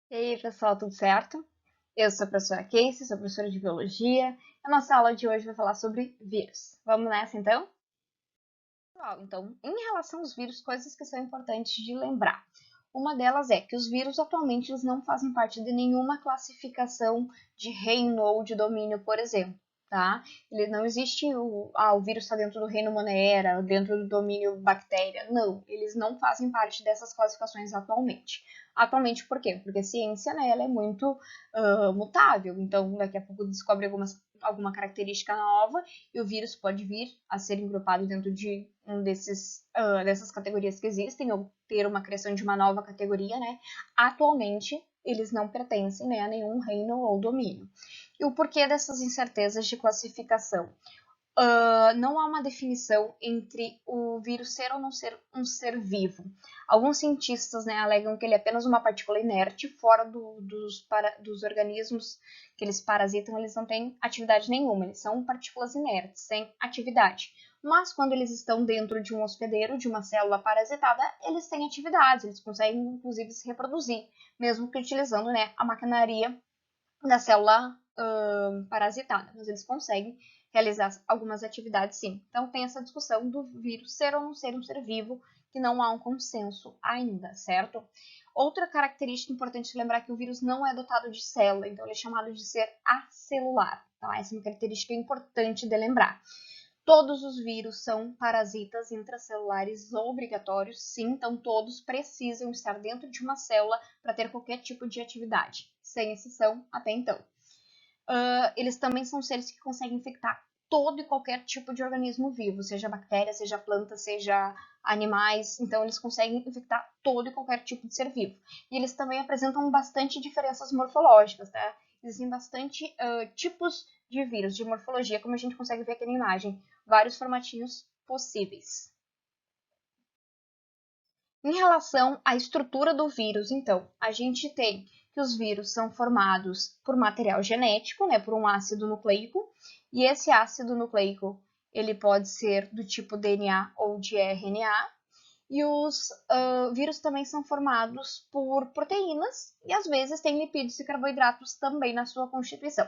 E aí, pessoal, tudo certo? Eu sou a professora Casey, sou professora de biologia. A nossa aula de hoje vai falar sobre vírus. Vamos nessa, então? Pessoal, então, em relação aos vírus, coisas que são importantes de lembrar. Uma delas é que os vírus atualmente eles não fazem parte de nenhuma classificação de reino ou de domínio, por exemplo. Tá? Ele não existe o vírus está dentro do reino Monera, dentro do domínio bactéria. Não, eles não fazem parte dessas classificações atualmente. Atualmente por quê? Porque a ciência né, ela é muito mutável. Então, daqui a pouco descobre alguma característica nova e o vírus pode vir a ser engrupado dentro de dessas categorias que existem ou ter uma criação de uma nova categoria, né? Atualmente, eles não pertencem né, a nenhum reino ou domínio. E o porquê dessas incertezas de classificação? Não há uma definição entre o vírus ser ou não ser um ser vivo. Alguns cientistas né, alegam que ele é apenas uma partícula inerte, fora dos organismos que eles parasitam, eles não têm atividade nenhuma, eles são partículas inertes, sem atividade. Mas quando eles estão dentro de um hospedeiro, de uma célula parasitada, eles têm atividades, eles conseguem inclusive se reproduzir, mesmo que utilizando né, a maquinaria da célula parasitada, mas eles conseguem realizar algumas atividades sim. Então tem essa discussão do vírus ser ou não ser um ser vivo, que não há um consenso ainda, certo? Outra característica importante de lembrar é que o vírus não é dotado de célula, então ele é chamado de ser acelular. Tá? Essa é uma característica importante de lembrar. Todos os vírus são parasitas intracelulares obrigatórios, sim, então todos precisam estar dentro de uma célula para ter qualquer tipo de atividade, sem exceção até então. Eles também são seres que conseguem infectar todo e qualquer tipo de organismo vivo, seja bactéria, seja planta, seja animais, então eles conseguem infectar todo e qualquer tipo de ser vivo. E eles também apresentam bastante diferenças morfológicas, tá? Existem bastante tipos de vírus, de morfologia, como a gente consegue ver aqui na imagem, vários formatinhos possíveis. Em relação à estrutura do vírus, então, a gente tem que os vírus são formados por material genético, né, por um ácido nucleico, e esse ácido nucleico ele pode ser do tipo DNA ou de RNA, e os vírus também são formados por proteínas e às vezes tem lipídios e carboidratos também na sua constituição.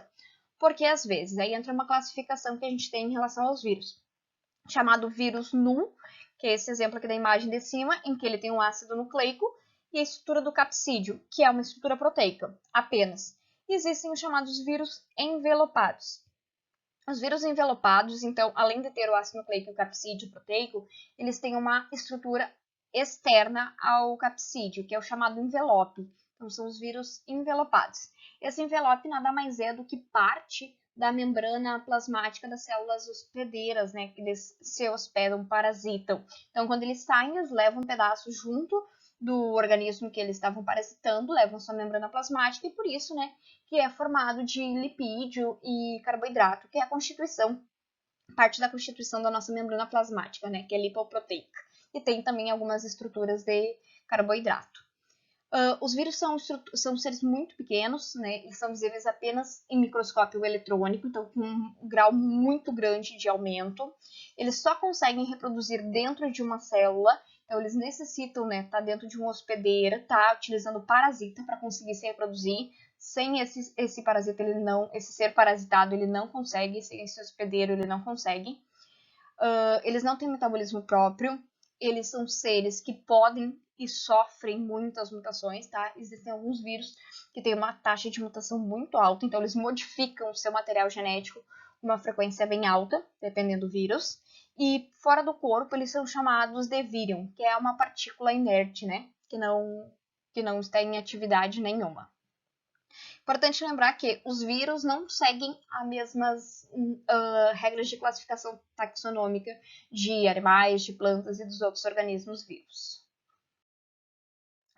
Porque às vezes, aí entra uma classificação que a gente tem em relação aos vírus chamado vírus nu, que é esse exemplo aqui da imagem de cima, em que ele tem um ácido nucleico, e a estrutura do capsídeo, que é uma estrutura proteica, apenas. E existem os chamados vírus envelopados. Os vírus envelopados, então, além de ter o ácido nucleico e o capsídeo proteico, eles têm uma estrutura externa ao capsídeo, que é o chamado envelope. Então, são os vírus envelopados. Esse envelope nada mais é do que parte da membrana plasmática das células hospedeiras, né, que eles se hospedam, parasitam. Então, quando eles saem, eles levam um pedaço junto do organismo que eles estavam parasitando, levam sua membrana plasmática e por isso, né, que é formado de lipídio e carboidrato, que é a constituição, parte da constituição da nossa membrana plasmática, né, que é lipoproteica. E tem também algumas estruturas de carboidrato. Os vírus são seres muito pequenos, né? Eles são visíveis apenas em microscópio eletrônico, então com um grau muito grande de aumento. Eles só conseguem reproduzir dentro de uma célula, então eles necessitam, né, estar dentro de um hospedeiro, tá utilizando parasita para conseguir se reproduzir. Sem esse parasita, esse ser parasitado, ele não consegue, sem esse hospedeiro, ele não consegue. Eles não têm metabolismo próprio, eles são seres que podem e sofrem muitas mutações, tá? Existem alguns vírus que têm uma taxa de mutação muito alta, então eles modificam o seu material genético com uma frequência bem alta, dependendo do vírus. E fora do corpo, eles são chamados de vírion, que é uma partícula inerte, né? Que não está em atividade nenhuma. Importante lembrar que os vírus não seguem as mesmas regras de classificação taxonômica de animais, de plantas e dos outros organismos vivos.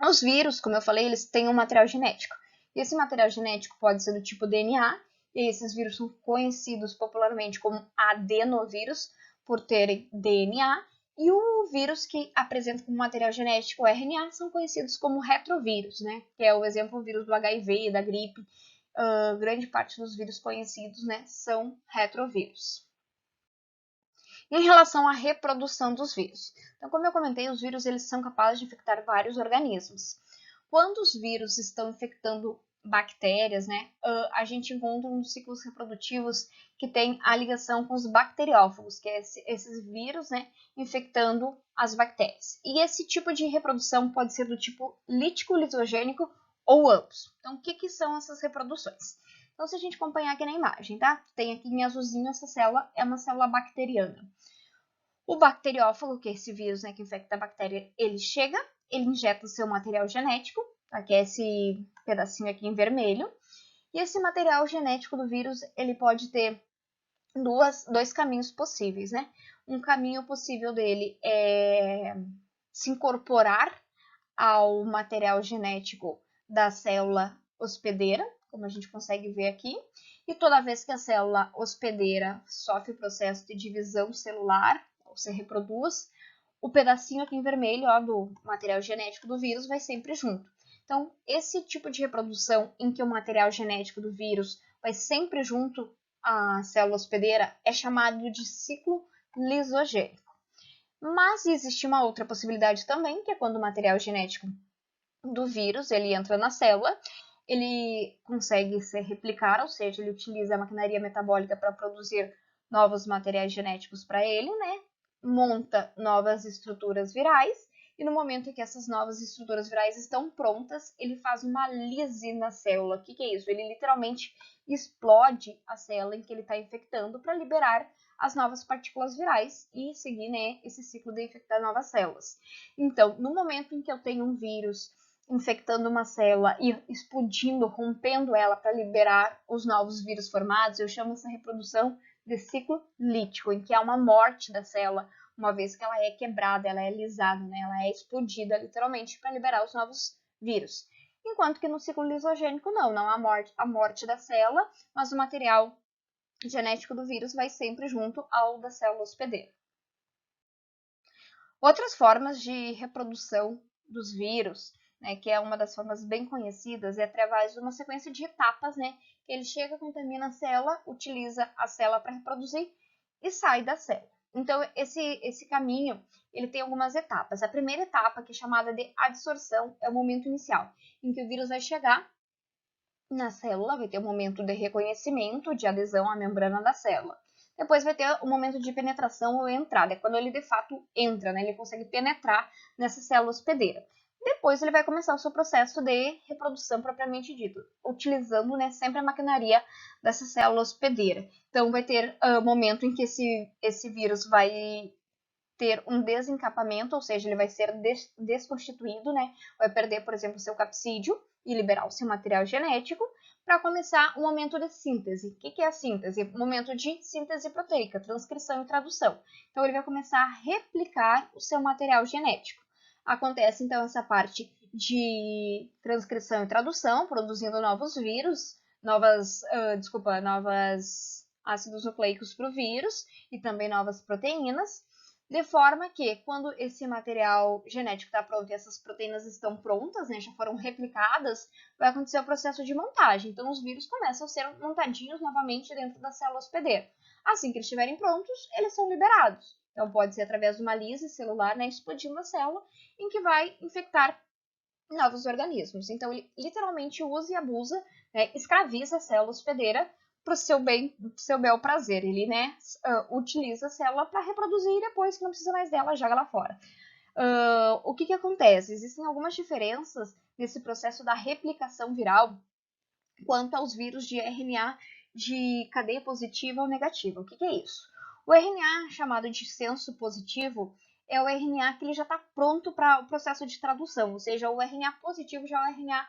Os vírus, como eu falei, eles têm um material genético. E esse material genético pode ser do tipo DNA, e esses vírus são conhecidos popularmente como adenovírus, por terem DNA, e o vírus que apresenta como material genético RNA são conhecidos como retrovírus, né? Que é o exemplo do vírus do HIV, da gripe. Grande parte dos vírus conhecidos, né, são retrovírus. Em relação à reprodução dos vírus. Então, como eu comentei, os vírus eles são capazes de infectar vários organismos. Quando os vírus estão infectando bactérias, né, a gente encontra uns ciclos reprodutivos que tem a ligação com os bacteriófagos, que é esses vírus, né, infectando as bactérias. E esse tipo de reprodução pode ser do tipo lítico-lisogênico ou ambos. Então, o que são essas reproduções? Então, se a gente acompanhar aqui na imagem, tá? Tem aqui em azulzinho essa célula, é uma célula bacteriana. O bacteriófago, que é esse vírus, né, que infecta a bactéria, ele chega, ele injeta o seu material genético, tá? Que é esse pedacinho aqui em vermelho. E esse material genético do vírus, ele pode ter dois caminhos possíveis, né? Um caminho possível dele é se incorporar ao material genético da célula hospedeira, como a gente consegue ver aqui, e toda vez que a célula hospedeira sofre o processo de divisão celular, ou se reproduz, o pedacinho aqui em vermelho, ó, do material genético do vírus vai sempre junto. Então, esse tipo de reprodução em que o material genético do vírus vai sempre junto à célula hospedeira é chamado de ciclo lisogênico. Mas existe uma outra possibilidade também, que é quando o material genético do vírus ele entra na célula, ele consegue se replicar, ou seja, ele utiliza a maquinaria metabólica para produzir novos materiais genéticos para ele, né? Monta novas estruturas virais, e no momento em que essas novas estruturas virais estão prontas, ele faz uma lise na célula. O que é isso? Ele literalmente explode a célula em que ele está infectando para liberar as novas partículas virais e seguir, né, esse ciclo de infectar novas células. Então, no momento em que eu tenho um vírus infectando uma célula e explodindo, rompendo ela para liberar os novos vírus formados, eu chamo essa reprodução de ciclo lítico, em que há uma morte da célula, uma vez que ela é quebrada, ela é lisada, né? Ela é explodida literalmente para liberar os novos vírus. Enquanto que no ciclo lisogênico não há a morte da célula, mas o material genético do vírus vai sempre junto ao da célula hospedeira. Outras formas de reprodução dos vírus, né, que é uma das formas bem conhecidas, é através de uma sequência de etapas, né, que ele chega, contamina a célula, utiliza a célula para reproduzir e sai da célula. Então, esse caminho, ele tem algumas etapas. A primeira etapa, que é chamada de adsorção, é o momento inicial, em que o vírus vai chegar na célula, vai ter um momento de reconhecimento, de adesão à membrana da célula. Depois vai ter o momento de penetração ou entrada, é quando ele de fato entra, né? Ele consegue penetrar nessa célula hospedeira. Depois ele vai começar o seu processo de reprodução propriamente dito, utilizando, né, sempre a maquinaria dessa célula hospedeira. Então vai ter momento em que esse vírus vai ter um desencapamento, ou seja, ele vai ser desconstituído, né? Vai perder, por exemplo, seu capsídeo e liberar o seu material genético, para começar o momento de síntese. O que é a síntese? O momento de síntese proteica, transcrição e tradução. Então, ele vai começar a replicar o seu material genético. Acontece, então, essa parte de transcrição e tradução, produzindo novos vírus, novos ácidos nucleicos para o vírus e também novas proteínas. De forma que, quando esse material genético está pronto e essas proteínas estão prontas, né, já foram replicadas, vai acontecer o processo de montagem. Então, os vírus começam a ser montadinhos novamente dentro da célula hospedeira. Assim que eles estiverem prontos, eles são liberados. Então, pode ser através de uma lise celular, né, explodindo a célula, em que vai infectar novos organismos. Então, ele literalmente usa e abusa, né, escraviza a célula hospedeira para o seu bel prazer. Ele, né, utiliza a célula para reproduzir e depois que não precisa mais dela, joga lá fora. O que acontece? Existem algumas diferenças nesse processo da replicação viral quanto aos vírus de RNA de cadeia positiva ou negativa. O que é isso? O RNA chamado de senso positivo é o RNA que ele já está pronto para o processo de tradução, ou seja, o RNA positivo já é o RNA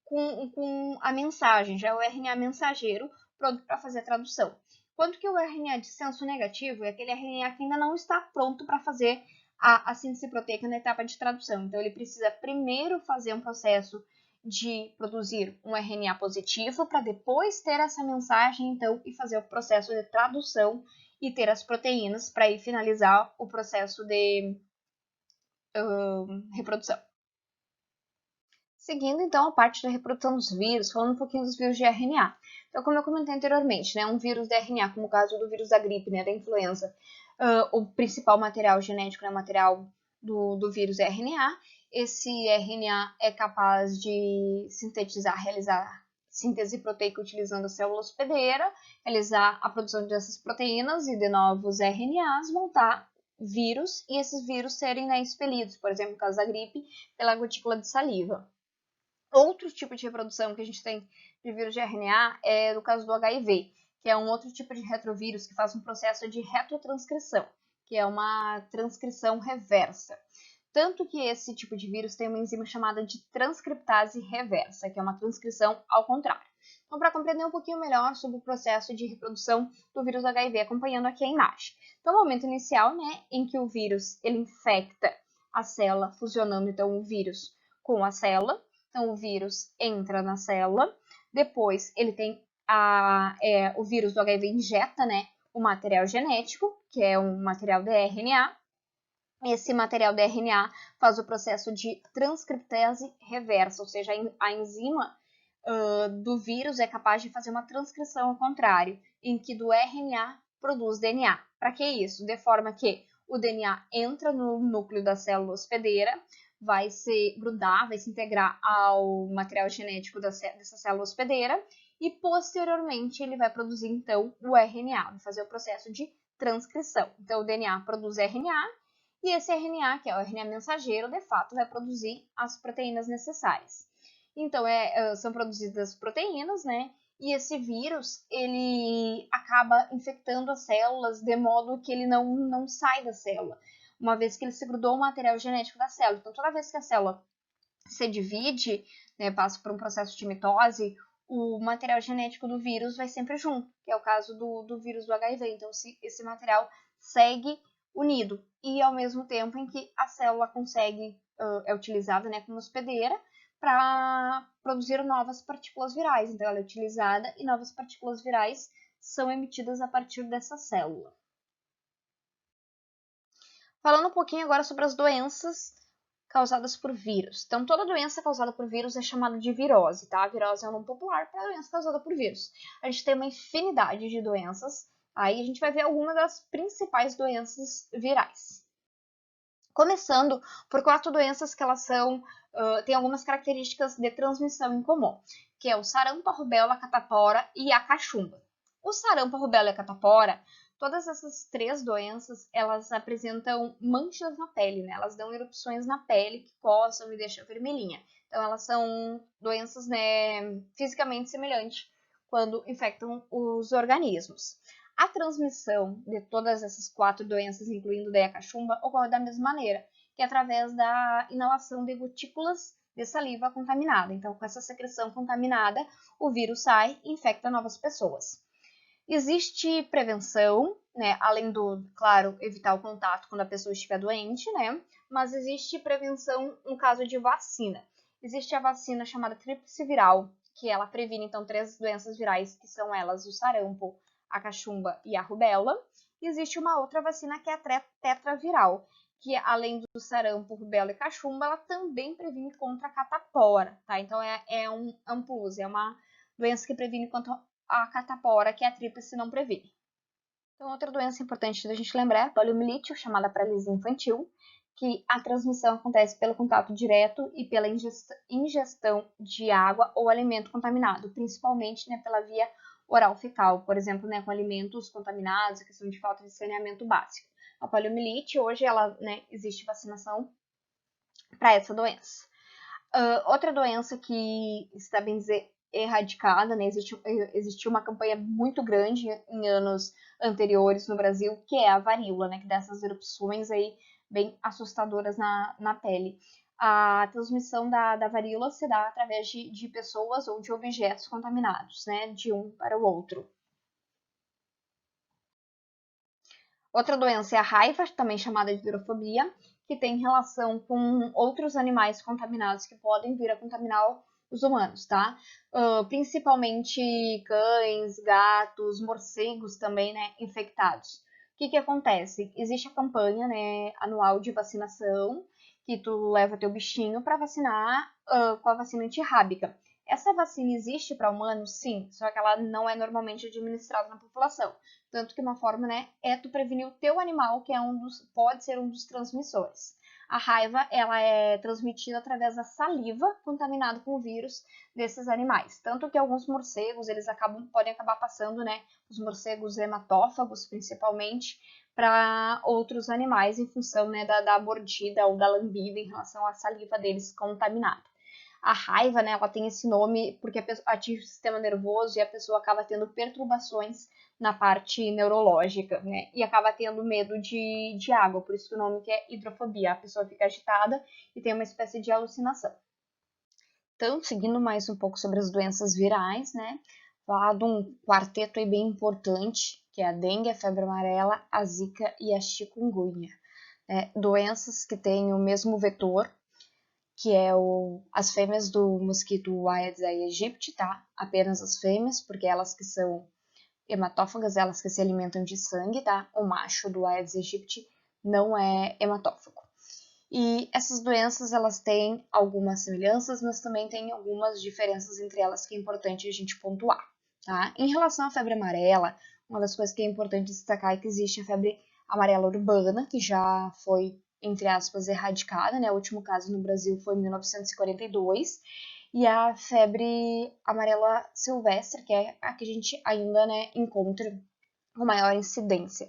com a mensagem, já é o RNA mensageiro pronto para fazer a tradução. Quanto que o RNA de senso negativo é aquele RNA que ainda não está pronto para fazer a síntese proteica na etapa de tradução. Então, ele precisa primeiro fazer um processo de produzir um RNA positivo para depois ter essa mensagem, então, e fazer o processo de tradução e ter as proteínas para ir finalizar o processo de reprodução. Seguindo, então, a parte da reprodução dos vírus, falando um pouquinho dos vírus de RNA. Então, como eu comentei anteriormente, né, um vírus de RNA, como o caso do vírus da gripe, né, da influenza, o principal material genético, né, material do vírus é RNA, esse RNA é capaz de realizar síntese proteica utilizando a célula hospedeira, realizar a produção dessas proteínas e de novos RNAs, montar vírus e esses vírus serem, né, expelidos, por exemplo, no caso da gripe, pela gotícula de saliva. Outro tipo de reprodução que a gente tem de vírus de RNA é no caso do HIV, que é um outro tipo de retrovírus que faz um processo de retrotranscrição, que é uma transcrição reversa. Tanto que esse tipo de vírus tem uma enzima chamada de transcriptase reversa, que é uma transcrição ao contrário. Então, para compreender um pouquinho melhor sobre o processo de reprodução do vírus HIV, acompanhando aqui a imagem. Então, o momento inicial, né, em que o vírus ele infecta a célula, fusionando então o vírus com a célula. Então, o vírus entra na célula, depois ele tem o vírus do HIV injeta, né, o material genético, que é um material de RNA. Esse material de RNA faz o processo de transcriptase reversa, ou seja, a enzima do vírus é capaz de fazer uma transcrição ao contrário, em que do RNA produz DNA. Para que isso? De forma que o DNA entra no núcleo da célula hospedeira, vai se grudar, vai se integrar ao material genético dessa célula hospedeira e posteriormente ele vai produzir então o RNA, vai fazer o processo de transcrição. Então o DNA produz RNA e esse RNA, que é o RNA mensageiro, de fato vai produzir as proteínas necessárias. Então são produzidas proteínas, né? E esse vírus, ele acaba infectando as células de modo que ele não sai da célula, uma vez que ele se grudou ao material genético da célula. Então, toda vez que a célula se divide, né, passa por um processo de mitose, o material genético do vírus vai sempre junto, que é o caso do vírus do HIV. Então, esse material segue unido e ao mesmo tempo em que a célula consegue, é utilizada, né, como hospedeira, para produzir novas partículas virais. Então, ela é utilizada e novas partículas virais são emitidas a partir dessa célula. Falando um pouquinho agora sobre as doenças causadas por vírus. Então, toda doença causada por vírus é chamada de virose, tá? A virose é um nome popular para doença causada por vírus. A gente tem uma infinidade de doenças, aí a gente vai ver algumas das principais doenças virais. Começando por 4 doenças que elas têm algumas características de transmissão em comum, que é o sarampo, a rubéola, a catapora e a cachumba. O sarampo, a rubéola e a catapora, todas essas 3 doenças, elas apresentam manchas na pele, né? Elas dão erupções na pele que coçam e deixam vermelhinha. Então, elas são doenças, né, fisicamente semelhantes quando infectam os organismos. A transmissão de todas essas 4 doenças, incluindo a cachumba, ocorre da mesma maneira, que é através da inalação de gotículas de saliva contaminada. Então, com essa secreção contaminada, o vírus sai e infecta novas pessoas. Existe prevenção, né, além do, claro, evitar o contato quando a pessoa estiver doente, né, mas existe prevenção no caso de vacina. Existe a vacina chamada tríplice viral, que ela previne, então, 3 doenças virais, que são elas o sarampo, a cachumba e a rubéola. E existe uma outra vacina que é a tetraviral, que além do sarampo, rubéola e cachumba, ela também previne contra a catapora, tá? Então é um plus, é uma doença que previne contra a catapora, que a tríplice não previne. Então, outra doença importante da gente lembrar é a poliomielite, chamada paralisia infantil, que a transmissão acontece pelo contato direto e pela ingestão de água ou alimento contaminado, principalmente, né, pela via oral fecal, por exemplo, né, com alimentos contaminados, a questão de falta de saneamento básico. A poliomielite, hoje, existe vacinação para essa doença. Outra doença que está bem dizer erradicada, né, existiu uma campanha muito grande em anos anteriores no Brasil, que é a varíola, né, que dá essas erupções aí bem assustadoras na pele. A transmissão da varíola se dá através de pessoas ou de objetos contaminados, né, de um para o outro. Outra doença é a raiva, também chamada de hidrofobia, que tem relação com outros animais contaminados que podem vir a contaminar os humanos, tá? Principalmente cães, gatos, morcegos também, né, infectados. O que acontece? Existe a campanha, né, anual de vacinação, que tu leva teu bichinho para vacinar com a vacina antirrábica. Essa vacina existe para humanos? Sim, só que ela não é normalmente administrada na população. Tanto que uma forma, né, é tu prevenir o teu animal, que pode ser um dos transmissores. A raiva, ela é transmitida através da saliva contaminada com o vírus desses animais. Tanto que alguns morcegos, eles podem acabar passando, né, os morcegos hematófagos, principalmente, para outros animais em função, né, da mordida ou da lambida em relação à saliva deles contaminada. A raiva, né, ela tem esse nome porque atinge o sistema nervoso e a pessoa acaba tendo perturbações na parte neurológica, né, e acaba tendo medo de água, por isso que o nome que é hidrofobia. A pessoa fica agitada e tem uma espécie de alucinação. Então, seguindo mais um pouco sobre as doenças virais, né, falar de um quarteto aí bem importante, que é a dengue, a febre amarela, a zika e a chikungunya. Doenças que têm o mesmo vetor, que é as fêmeas do mosquito Aedes aegypti, tá? Apenas as fêmeas, porque elas que são hematófagas, elas que se alimentam de sangue, tá? O macho do Aedes aegypti não é hematófago. E essas doenças, elas têm algumas semelhanças, mas também têm algumas diferenças entre elas que é importante a gente pontuar, tá? Em relação à febre amarela, uma das coisas que é importante destacar é que existe a febre amarela urbana, que já foi, entre aspas, erradicada, né? O último caso no Brasil foi em 1942, e a febre amarela silvestre, que é a que a gente ainda, né, encontra com maior incidência.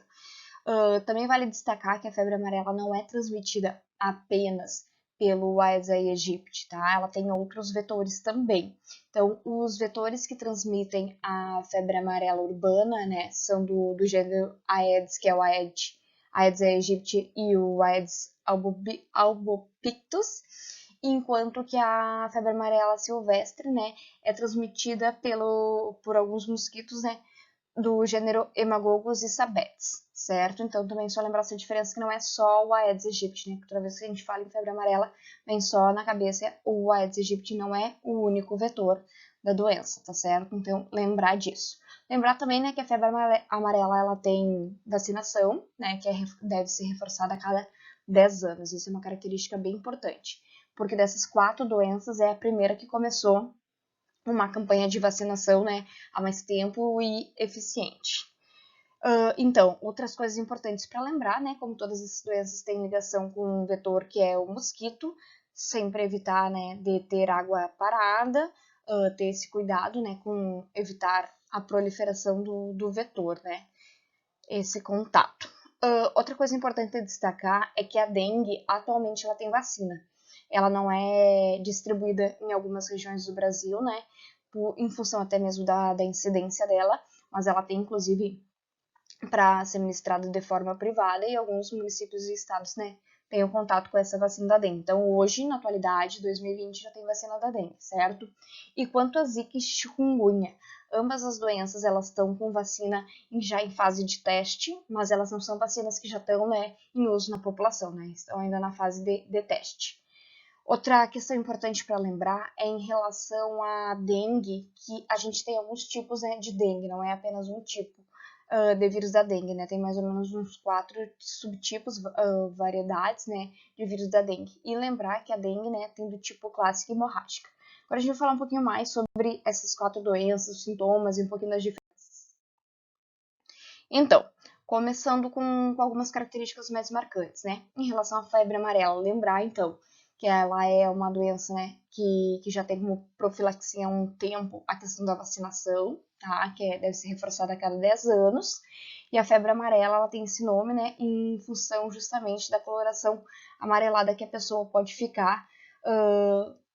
Também vale destacar que a febre amarela não é transmitida apenas pelo Aedes aegypti, tá? Ela tem outros vetores também. Então, os vetores que transmitem a febre amarela urbana, né, são do gênero Aedes, que é o Aedes aegypti e o Aedes albopictus, enquanto que a febre amarela silvestre, né, é transmitida por alguns mosquitos, né, do gênero Haemococcus e Sabetes, certo? Então também só lembrar essa diferença que não é só o Aedes aegypti, né? Toda vez que a gente fala em febre amarela, vem só na cabeça o Aedes aegypti não é o único vetor da doença, tá certo? Então lembrar disso. Lembrar também, né, que a febre amarela ela tem vacinação, né, que deve ser reforçada a cada 10 anos. Isso é uma característica bem importante, porque dessas 4 doenças é a primeira que começou uma campanha de vacinação, né, há mais tempo e eficiente. Então, outras coisas importantes para lembrar, né, como todas essas doenças têm ligação com um vetor que é o mosquito, sempre evitar, né, de ter água parada, ter esse cuidado, né, com evitar a proliferação do vetor, né, esse contato. Outra coisa importante de destacar é que a dengue, atualmente, ela tem vacina. Ela não é distribuída em algumas regiões do Brasil, né, em função até mesmo da incidência dela, mas ela tem, inclusive, para ser ministrada de forma privada e alguns municípios e estados, né, têm o contato com essa vacina da dengue. Então, hoje, na atualidade, 2020, já tem vacina da dengue, certo? E quanto a zika e chikungunya, ambas as doenças, elas estão com vacina já em fase de teste, mas elas não são vacinas que já estão, né, em uso na população, né, estão ainda na fase de teste. Outra questão importante para lembrar é em relação à dengue, que a gente tem alguns tipos, né, de dengue, não é apenas um tipo de vírus da dengue, né? Tem mais ou menos uns 4 subtipos, variedades, né, de vírus da dengue. E lembrar que a dengue, né, tem do tipo clássica e hemorrágica. Agora a gente vai falar um pouquinho mais sobre essas 4 doenças, os sintomas e um pouquinho das diferenças. Então, começando com algumas características mais marcantes, né? Em relação à febre amarela, lembrar então que ela é uma doença, né, que já tem como profilaxia há um tempo a questão da vacinação, tá? Que deve ser reforçada a cada 10 anos. E a febre amarela, ela tem esse nome, né, em função justamente da coloração amarelada que a pessoa pode ficar,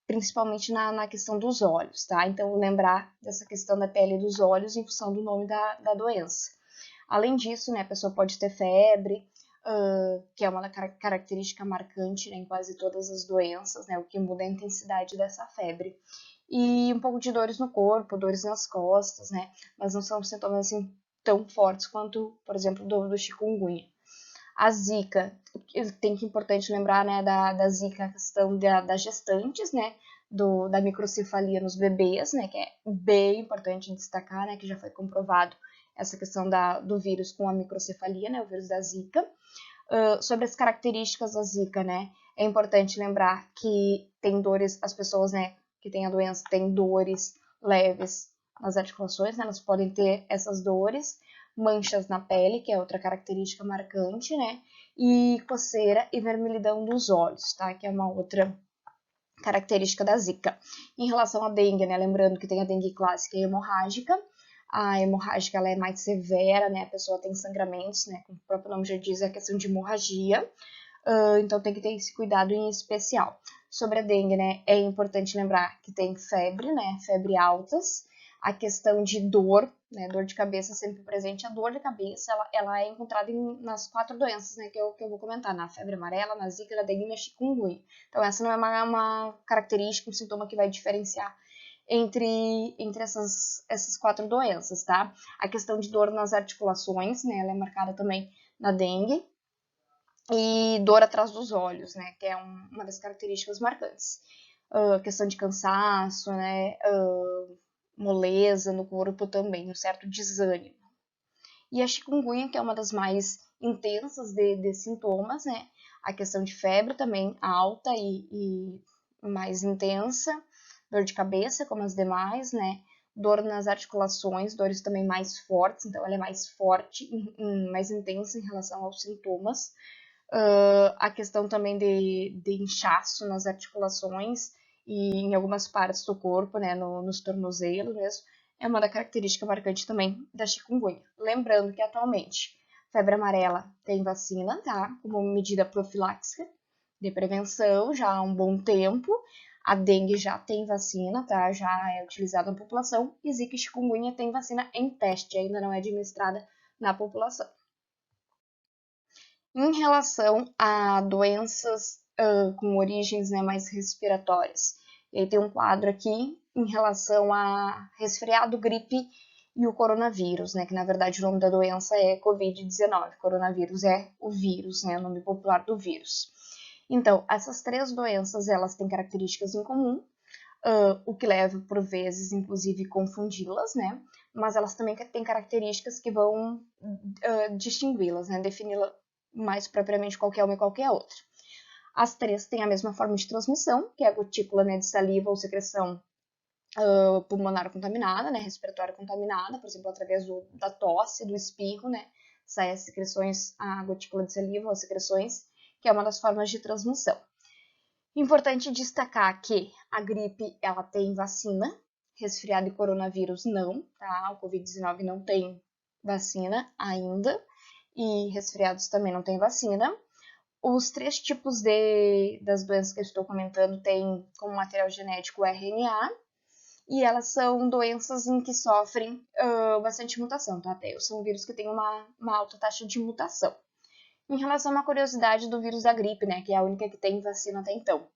principalmente na questão dos olhos, tá? Então, lembrar dessa questão da pele e dos olhos em função do nome da doença. Além disso, né, a pessoa pode ter febre, que é uma característica marcante, né, em quase todas as doenças, né, o que muda é a intensidade dessa febre. E um pouco de dores no corpo, dores nas costas, né, mas não são sintomas assim tão fortes quanto, por exemplo, do chikungunya. A zika, tem que importante lembrar, né, da zika, a questão das gestantes, né, da microcefalia nos bebês, né, que é bem importante destacar, né, que já foi comprovado essa questão do vírus com a microcefalia, né, o vírus da zika. Sobre as características da zika, né, é importante lembrar que tem dores, as pessoas, né, que têm a doença têm dores leves nas articulações, né, elas podem ter essas dores, manchas na pele, que é outra característica marcante, né, e coceira e vermelhidão dos olhos, tá? Que é uma outra característica da zika. Em relação à dengue, né? Lembrando que tem a dengue clássica e hemorrágica. A hemorrágica ela é mais severa, né? A pessoa tem sangramentos, né? Como o próprio nome já diz, é a questão de hemorragia. Então tem que ter esse cuidado em especial. Sobre a dengue, né? É importante lembrar que tem febre, né? Febre altas. A questão de dor, né? Dor de cabeça sempre presente. A dor de cabeça, ela é encontrada nas 4 doenças, né? Que eu vou comentar. Na febre amarela, na zika, na dengue e na chikungunya. Então essa não é uma característica, um sintoma que vai diferenciar entre essas 4 doenças, tá? A questão de dor nas articulações, né? Ela é marcada também na dengue. E dor atrás dos olhos, né? Que é uma das características marcantes. Questão de cansaço, né? Moleza no corpo também, um certo desânimo. E a chikungunya, que é uma das mais intensas de sintomas, né? A questão de febre também alta e mais intensa, dor de cabeça, como as demais, né? Dor nas articulações, dores também mais fortes, então ela é mais forte, mais intensa em relação aos sintomas. A questão também de inchaço nas articulações e em algumas partes do corpo, né, nos tornozelos mesmo, é uma da característica marcante também da chikungunya. Lembrando que atualmente febre amarela tem vacina, tá, como medida profiláxica de prevenção já há um bom tempo. A dengue já tem vacina, tá, já é utilizada na população, e zika e chikungunya tem vacina em teste, ainda não é administrada na população. Em relação a doenças com origens, né, mais respiratórias, e aí tem um quadro aqui em relação a resfriado, gripe e o coronavírus, né, que na verdade o nome da doença é Covid-19. Coronavírus é o vírus, né, o nome popular do vírus. Então, essas 3 doenças, elas têm características em comum, o que leva, por vezes, inclusive, confundi-las, né? Mas elas também têm características que vão distingui-las, né? Defini-la mais propriamente qualquer uma e qualquer outra. As 3 têm a mesma forma de transmissão, que é a gotícula, né, de saliva ou secreção pulmonar contaminada, né, respiratória contaminada, por exemplo, através da tosse, do espirro, né, sai as secreções, a gotícula de saliva ou as secreções, que é uma das formas de transmissão. Importante destacar que a gripe, ela tem vacina, resfriado e coronavírus não, tá? O Covid-19 não tem vacina ainda, e resfriados também não tem vacina. Os 3 tipos das doenças que eu estou comentando têm como material genético o RNA, e elas são doenças em que sofrem bastante mutação, tá? São vírus que têm uma alta taxa de mutação. Em relação a uma curiosidade do vírus da gripe, né, que é a única que tem vacina até então.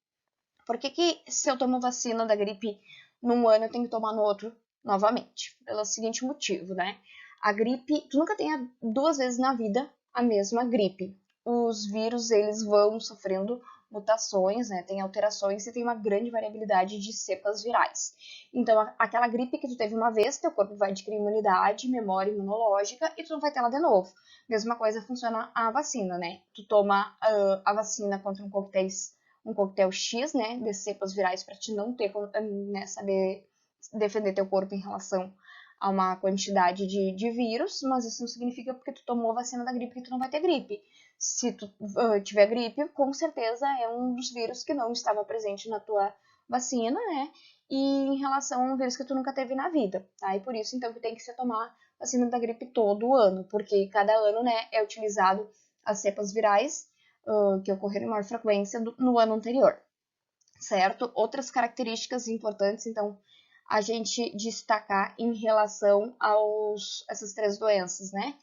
Por que se eu tomo vacina da gripe num ano eu tenho que tomar no outro novamente? Pelo seguinte motivo, né? A gripe, tu nunca tem 2 vezes na vida a mesma gripe. Os vírus, eles vão sofrendo mutações, né? Tem alterações e tem uma grande variabilidade de cepas virais. Então, aquela gripe que tu teve uma vez, teu corpo vai adquirir imunidade, memória imunológica e tu não vai ter ela de novo. Mesma coisa funciona a vacina, né? Tu toma a vacina contra um coquetel X, né, de cepas virais para te não ter, né, saber defender teu corpo em relação a uma quantidade de vírus, mas isso não significa porque tu tomou a vacina da gripe que tu não vai ter gripe. Se tu tiver gripe, com certeza é um dos vírus que não estava presente na tua vacina, né, e em relação a um vírus que tu nunca teve na vida, tá? E por isso, então, que tem que se tomar vacina da gripe todo ano, porque cada ano, né, é utilizado as cepas virais que ocorreram em maior frequência no ano anterior, certo? Outras características importantes, então, a gente destacar em relação essas 3 doenças, né?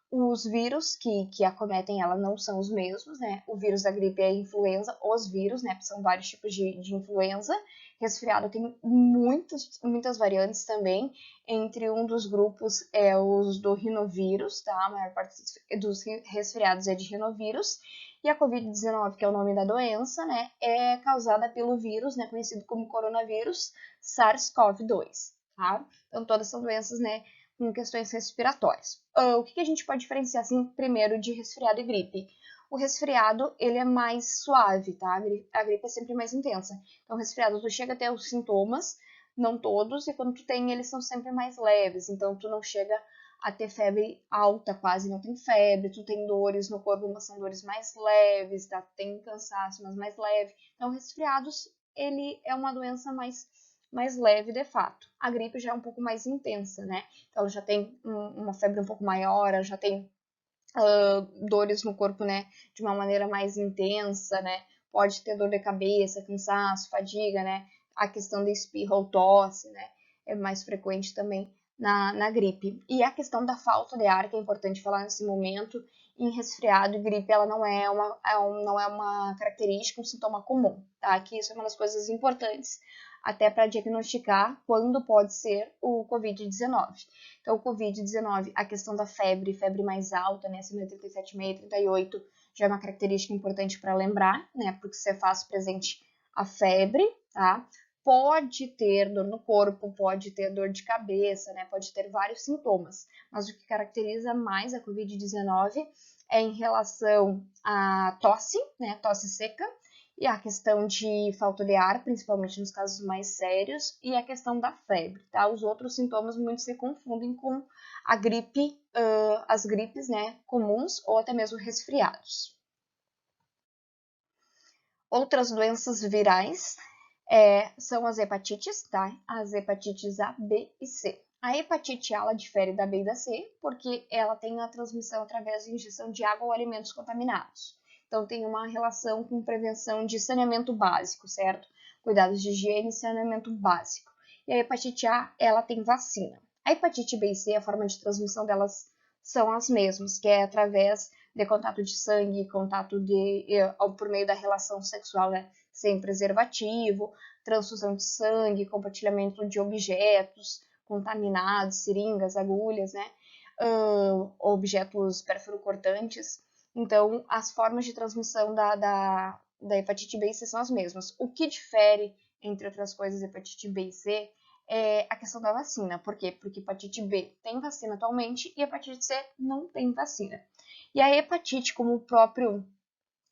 Os vírus que acometem ela não são os mesmos, né? O vírus da gripe é a influenza, os vírus, né? São vários tipos de influenza. Resfriado tem muitas variantes também. Entre um dos grupos é os do rinovírus, tá? A maior parte dos resfriados é de rinovírus. E a Covid-19, que é o nome da doença, né? É causada pelo vírus, né? Conhecido como coronavírus SARS-CoV-2, tá? Então, todas são doenças, né? Com questões respiratórias. O que a gente pode diferenciar, assim, primeiro de resfriado e gripe? O resfriado, ele é mais suave, tá? A gripe é sempre mais intensa. Então, o resfriado, tu chega a ter os sintomas, não todos, e quando tu tem, eles são sempre mais leves. Então, tu não chega a ter febre alta, quase não tem febre, tu tem dores no corpo, mas são dores mais leves, tá? Tem cansaço, mas mais leve. Então, resfriados, ele é uma doença mais leve de fato. A gripe já é um pouco mais intensa, né? Então, já tem uma febre um pouco maior, já tem dores no corpo, né, de uma maneira mais intensa, né? Pode ter dor de cabeça, cansaço, fadiga, né? A questão da espirra ou tosse, né? É mais frequente também na gripe. E a questão da falta de ar, que é importante falar nesse momento, em resfriado e gripe, ela não é uma característica, um sintoma comum, tá? Que isso é uma das coisas importantes até para diagnosticar quando pode ser o Covid-19. Então, o Covid-19, a questão da febre mais alta, né, acima de 37,5, 38, já é uma característica importante para lembrar, né, porque você faz presente a febre, tá? Pode ter dor no corpo, pode ter dor de cabeça, né, pode ter vários sintomas, mas o que caracteriza mais a Covid-19 é em relação à tosse, né, tosse seca, e a questão de falta de ar, principalmente nos casos mais sérios, e a questão da febre, tá? Os outros sintomas muito se confundem com a gripe, as gripes, né, comuns ou até mesmo resfriados. Outras doenças virais são as hepatites, tá? As hepatites A, B e C. A hepatite A ela difere da B e da C porque ela tem a transmissão através de ingestão de água ou alimentos contaminados. Então, tem uma relação com prevenção de saneamento básico, certo? Cuidados de higiene e saneamento básico. E a hepatite A, ela tem vacina. A hepatite B e C, a forma de transmissão delas são as mesmas, que é através de contato de sangue, contato por meio da relação sexual, né, sem preservativo, transfusão de sangue, compartilhamento de objetos contaminados, seringas, agulhas, né, objetos perfuro-cortantes. Então, as formas de transmissão da hepatite B e C são as mesmas. O que difere, entre outras coisas, hepatite B e C é a questão da vacina. Por quê? Porque hepatite B tem vacina atualmente e hepatite C não tem vacina. E a hepatite, como o próprio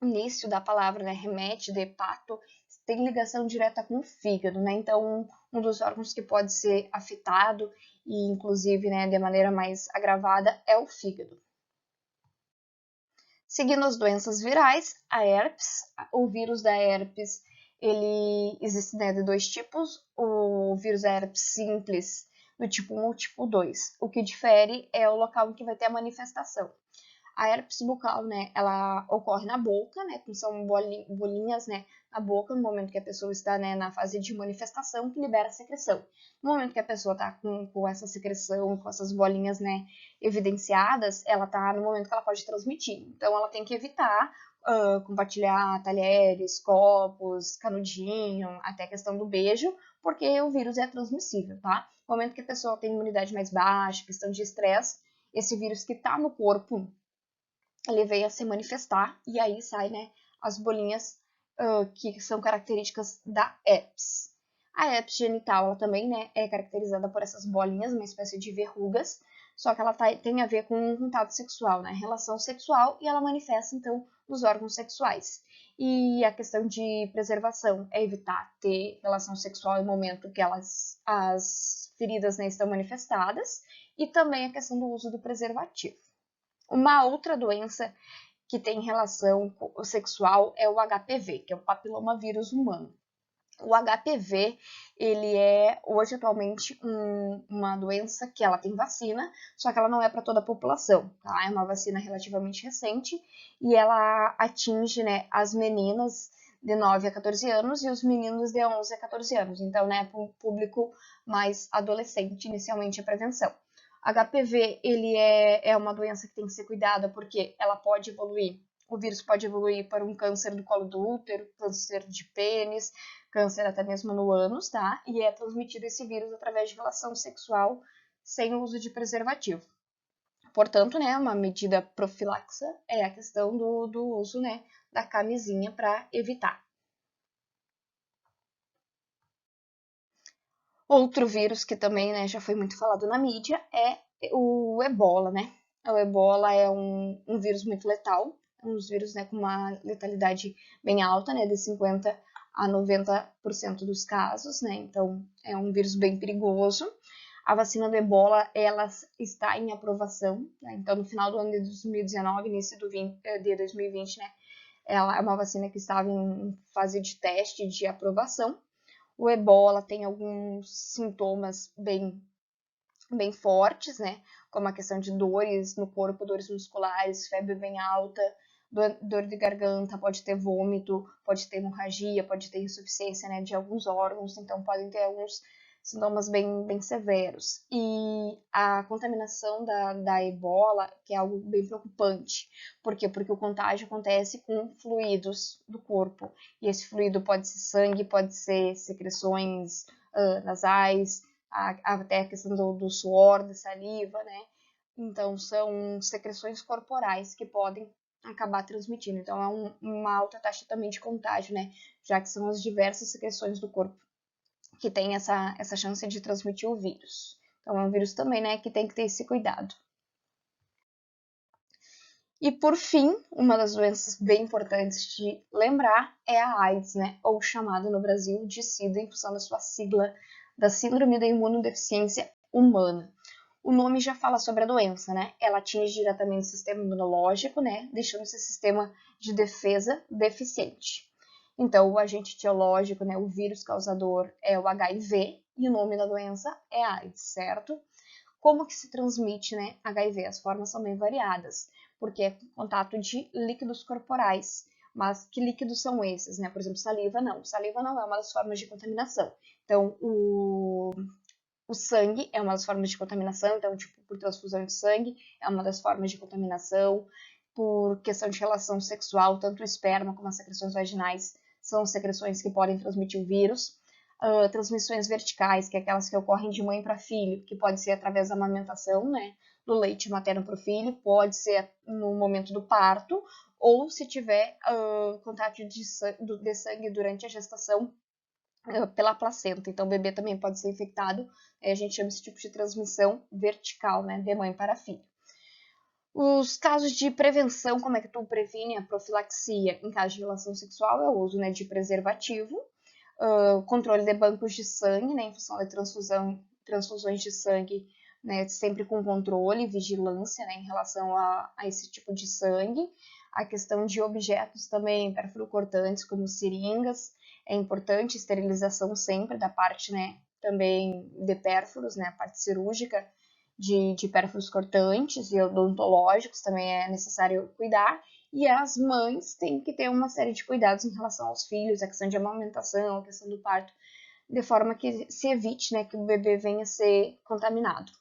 início da palavra, né, remete, de hepato, tem ligação direta com o fígado, né? Então, um dos órgãos que pode ser afetado e, inclusive, né, de maneira mais agravada é o fígado. Seguindo as doenças virais, a herpes, o vírus da herpes, ele existe, né, de dois tipos, o vírus da herpes simples, do tipo 1 ou tipo 2. O que difere é o local em que vai ter a manifestação. A herpes bucal, né, ela ocorre na boca, né, são bolinhas, né, na boca no momento que a pessoa está, né, na fase de manifestação que libera a secreção. No momento que a pessoa está com essa secreção, com essas bolinhas, né, evidenciadas, ela está no momento que ela pode transmitir. Então, ela tem que evitar compartilhar talheres, copos, canudinho, até a questão do beijo, porque o vírus é transmissível, tá? No momento que a pessoa tem imunidade mais baixa, questão de estresse, esse vírus que está no corpo ele veio a se manifestar e aí sai, né, as bolinhas que são características da herpes. A herpes genital ela também, né, é caracterizada por essas bolinhas, uma espécie de verrugas, só que ela tem a ver com contato sexual, né, relação sexual, e ela manifesta, então, nos órgãos sexuais. E a questão de preservação é evitar ter relação sexual no momento que as feridas, né, estão manifestadas, e também a questão do uso do preservativo. Uma outra doença que tem relação sexual é o HPV, que é o papilomavírus humano. O HPV, ele é hoje atualmente uma doença que ela tem vacina, só que ela não é para toda a população, tá? É uma vacina relativamente recente e ela atinge, né, as meninas de 9 a 14 anos e os meninos de 11 a 14 anos. Então, né, para um público mais adolescente, inicialmente a prevenção. HPV, ele é uma doença que tem que ser cuidada porque ela pode evoluir. O vírus pode evoluir para um câncer do colo do útero, câncer de pênis, câncer até mesmo no ânus, tá? E é transmitido esse vírus através de relação sexual sem o uso de preservativo. Portanto, né, uma medida profilaxa é a questão do uso, né, da camisinha para evitar. Outro vírus que também, né, já foi muito falado na mídia é o ebola, né? O ebola é um vírus muito letal, um dos vírus, né, com uma letalidade bem alta, né, de 50 a 90% dos casos, né? Então é um vírus bem perigoso. A vacina do Ebola, ela está em aprovação, né? Então no final do ano de 2019, início de 2020, né? Ela é uma vacina que estava em fase de teste de aprovação. O Ebola tem alguns sintomas bem fortes, né? Como a questão de dores no corpo, dores musculares, febre bem alta, dor de garganta, pode ter vômito, pode ter hemorragia, pode ter insuficiência, né, de alguns órgãos, então podem ter alguns sintomas bem severos. E a contaminação da ebola, que é algo bem preocupante. Por quê? Porque o contágio acontece com fluidos do corpo. E esse fluido pode ser sangue, pode ser secreções nasais, até a questão do suor, da saliva, né? Então, são secreções corporais que podem acabar transmitindo. Então, é uma alta taxa também de contágio, né? Já que são as diversas secreções do corpo que tem essa chance de transmitir o vírus. Então, é um vírus também, né, que tem que ter esse cuidado. E, por fim, uma das doenças bem importantes de lembrar é a AIDS, né? Ou chamada no Brasil de SIDA, em função da sua sigla da Síndrome da Imunodeficiência Humana. O nome já fala sobre a doença, né? Ela atinge diretamente o sistema imunológico, né? Deixando esse sistema de defesa deficiente. Então, o agente etiológico, né? O vírus causador é o HIV e o nome da doença é AIDS, certo? Como que se transmite, né, HIV? As formas são bem variadas, porque é contato de líquidos corporais. Mas que líquidos são esses, né? Por exemplo, saliva não. Saliva não é uma das formas de contaminação. Então, o sangue é uma das formas de contaminação, então, tipo, por transfusão de sangue é uma das formas de contaminação. Por questão de relação sexual, tanto o esperma como as secreções vaginais são secreções que podem transmitir o vírus. Transmissões verticais, que é aquelas que ocorrem de mãe para filho, que pode ser através da amamentação, né, do leite materno para o filho, pode ser no momento do parto, ou se tiver contato de sangue durante a gestação pela placenta. Então, o bebê também pode ser infectado. A gente chama esse tipo de transmissão vertical, né, de mãe para filho. Os casos de prevenção, como é que tu previne a profilaxia em caso de relação sexual, é o uso, né, de preservativo, controle de bancos de sangue, né, em função da transfusões de sangue, né, sempre com controle e vigilância, né, em relação a esse tipo de sangue. A questão de objetos também perfurocortantes, como seringas, é importante, esterilização sempre da parte, né, também de pérfuros, né, a parte cirúrgica de pérfuros cortantes e odontológicos também é necessário cuidar. E as mães têm que ter uma série de cuidados em relação aos filhos, a questão de amamentação, a questão do parto, de forma que se evite, né, que o bebê venha a ser contaminado.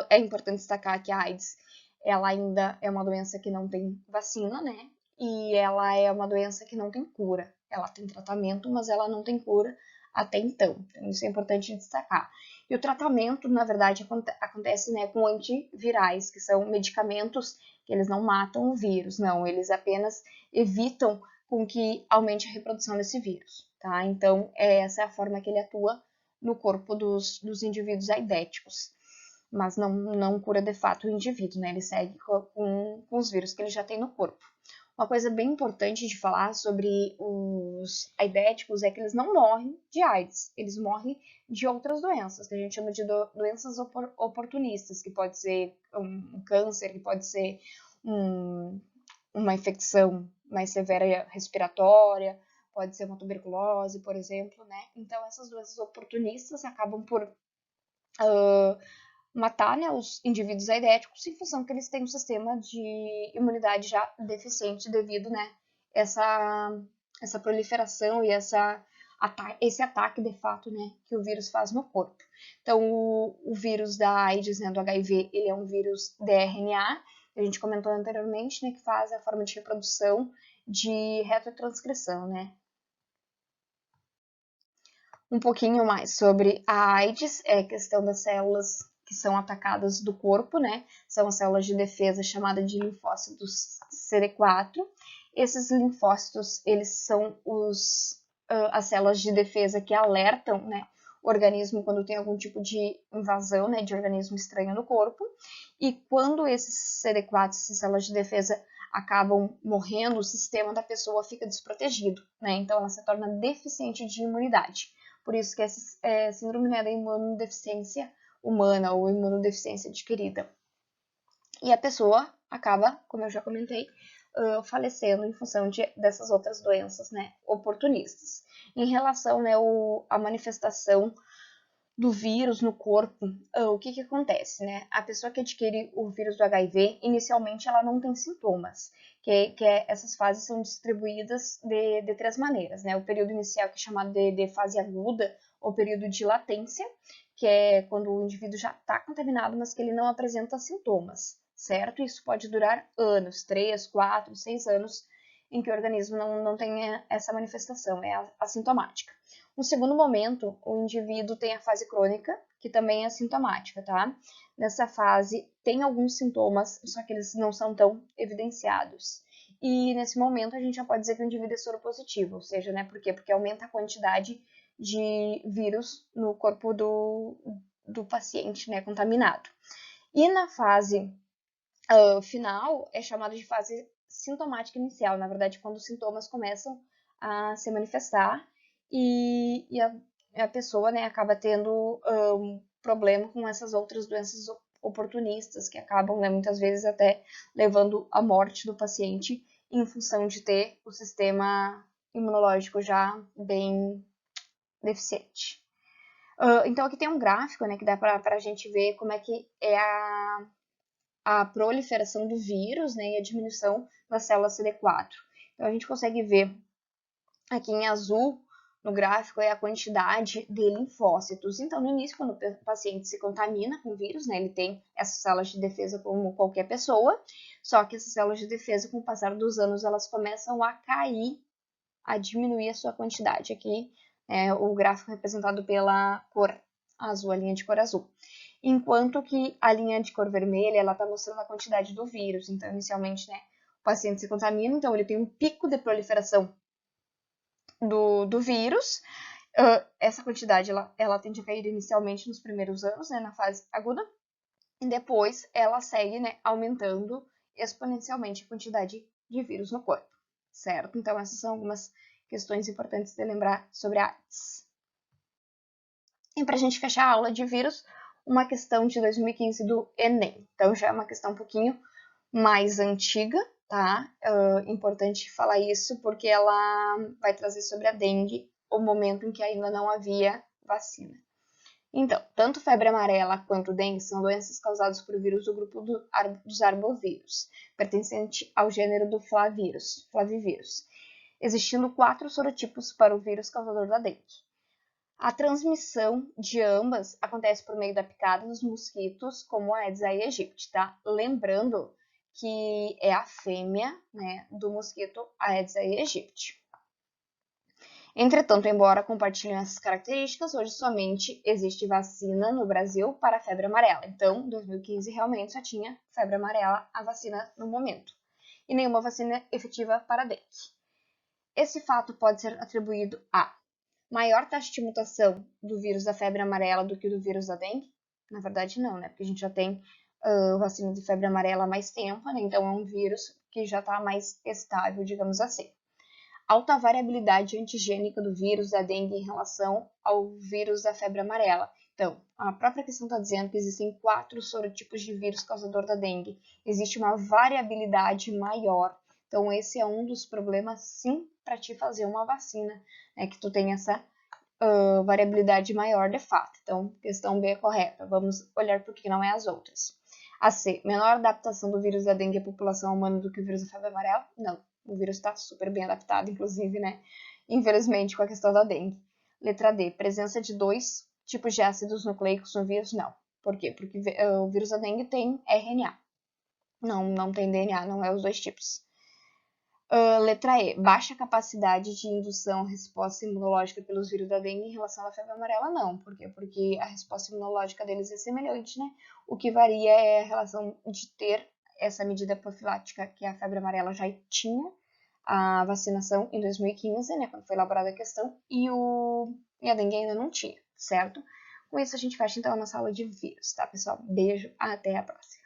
É importante destacar que a AIDS, ela ainda é uma doença que não tem vacina, né? E ela é uma doença que não tem cura. Ela tem tratamento, mas ela não tem cura até então. Então, isso é importante destacar. E o tratamento, na verdade, acontece, né, com antivirais, que são medicamentos que eles não matam o vírus, não, eles apenas evitam com que aumente a reprodução desse vírus, tá? Então, essa é a forma que ele atua no corpo dos indivíduos aidéticos, mas não cura de fato o indivíduo, né? Ele segue com os vírus que ele já tem no corpo. Uma coisa bem importante de falar sobre os aidéticos é que eles não morrem de AIDS, eles morrem de outras doenças, que a gente chama de doenças oportunistas, que pode ser um câncer, que pode ser uma infecção mais severa respiratória, pode ser uma tuberculose, por exemplo, né? Então, essas doenças oportunistas acabam por matar, né, os indivíduos aidéticos em função que eles têm um sistema de imunidade já deficiente devido, né, essa proliferação e esse ataque de fato, né, que o vírus faz no corpo. Então, o vírus da AIDS, né, do HIV, ele é um vírus de RNA, a gente comentou anteriormente, né, que faz a forma de reprodução de retrotranscrição, né. Um pouquinho mais sobre a AIDS, é a questão das células que são atacadas do corpo, né? São as células de defesa chamadas de linfócitos CD4. Esses linfócitos, eles são as células de defesa que alertam, né, o organismo quando tem algum tipo de invasão, né, de organismo estranho no corpo. E quando esses CD4, essas células de defesa, acabam morrendo, o sistema da pessoa fica desprotegido, né? Então ela se torna deficiente de imunidade. Por isso que essa síndrome, né, da imunodeficiência humana ou imunodeficiência adquirida. E a pessoa acaba, como eu já comentei, falecendo em função dessas outras doenças, né, oportunistas. Em relação, né, à manifestação do vírus no corpo, o que acontece, né? A pessoa que adquire o vírus do HIV, inicialmente ela não tem sintomas, essas fases são distribuídas de 3 maneiras, né? O período inicial, que é chamado de fase aguda, ou período de latência, que é quando o indivíduo já está contaminado, mas que ele não apresenta sintomas, certo? Isso pode durar anos, 3, 4, 6 anos, em que o organismo não tem essa manifestação, é assintomática. No segundo momento, o indivíduo tem a fase crônica, que também é assintomática, tá? Nessa fase, tem alguns sintomas, só que eles não são tão evidenciados. E nesse momento, a gente já pode dizer que o indivíduo é soropositivo, ou seja, né? Por quê? Porque aumenta a quantidade de vírus no corpo do paciente, né? Contaminado. E na fase final, é chamada de fase sintomática inicial, na verdade, quando os sintomas começam a se manifestar e a pessoa, né, acaba tendo problema com essas outras doenças oportunistas que acabam, né, muitas vezes até levando à morte do paciente em função de ter o sistema imunológico já bem deficiente. Então aqui tem um gráfico, né, que dá para a gente ver como é que é a proliferação do vírus, né, e a diminuição da célula CD4. Então a gente consegue ver aqui em azul no gráfico é a quantidade de linfócitos. Então, no início, quando o paciente se contamina com o vírus, né, ele tem essas células de defesa como qualquer pessoa, só que essas células de defesa, com o passar dos anos, elas começam a cair, a diminuir a sua quantidade. Aqui é o gráfico representado pela cor azul, a linha de cor azul. Enquanto que a linha de cor vermelha, ela está mostrando a quantidade do vírus. Então, inicialmente, né, o paciente se contamina, então ele tem um pico de proliferação do vírus. Essa quantidade, ela tende a cair inicialmente nos primeiros anos, né, na fase aguda, e depois ela segue, né, aumentando exponencialmente a quantidade de vírus no corpo, certo? Então, essas são algumas questões importantes de lembrar sobre a AIDS. E para a gente fechar a aula de vírus, uma questão de 2015 do Enem. Então, já é uma questão um pouquinho mais antiga, tá? Importante falar isso porque ela vai trazer sobre a dengue o momento em que ainda não havia vacina. Então, tanto febre amarela quanto dengue são doenças causadas por vírus do grupo dos arbovírus, pertencente ao gênero do flavivírus, existindo 4 sorotipos para o vírus causador da dengue. A transmissão de ambas acontece por meio da picada dos mosquitos, como a Aedes aegypti, tá? Lembrando que é a fêmea, né, do mosquito Aedes aegypti. Entretanto, embora compartilhem essas características, hoje somente existe vacina no Brasil para a febre amarela. Então, em 2015, realmente só tinha febre amarela a vacina no momento. E nenhuma vacina efetiva para a dengue. Esse fato pode ser atribuído a maior taxa de mutação do vírus da febre amarela do que do vírus da dengue? Na verdade, não, né? Porque a gente já tem vacina de febre amarela há mais tempo, né? Então é um vírus que já está mais estável, digamos assim. Alta variabilidade antigênica do vírus da dengue em relação ao vírus da febre amarela. Então, a própria questão está dizendo que existem 4 sorotipos de vírus causador da dengue. Existe uma variabilidade maior. Então, esse é um dos problemas, sim, para te fazer uma vacina, né, que tu tem essa variabilidade maior de fato. Então, questão B é correta. Vamos olhar por que não é as outras. A C, menor adaptação do vírus da dengue à população humana do que o vírus da febre amarela? Não, o vírus está super bem adaptado, inclusive, né? Infelizmente, com a questão da dengue. Letra D, presença de 2 tipos de ácidos nucleicos no vírus? Não. Por quê? Porque o vírus da dengue tem RNA. Não tem DNA, não é os 2 tipos. Letra E, baixa capacidade de indução à resposta imunológica pelos vírus da dengue em relação à febre amarela? Não. Por quê? Porque a resposta imunológica deles é semelhante, né? O que varia é a relação de ter essa medida profilática que a febre amarela já tinha, a vacinação em 2015, né, quando foi elaborada a questão, e a dengue ainda não tinha, certo? Com isso a gente fecha então a nossa aula de vírus, tá, pessoal? Beijo, até a próxima.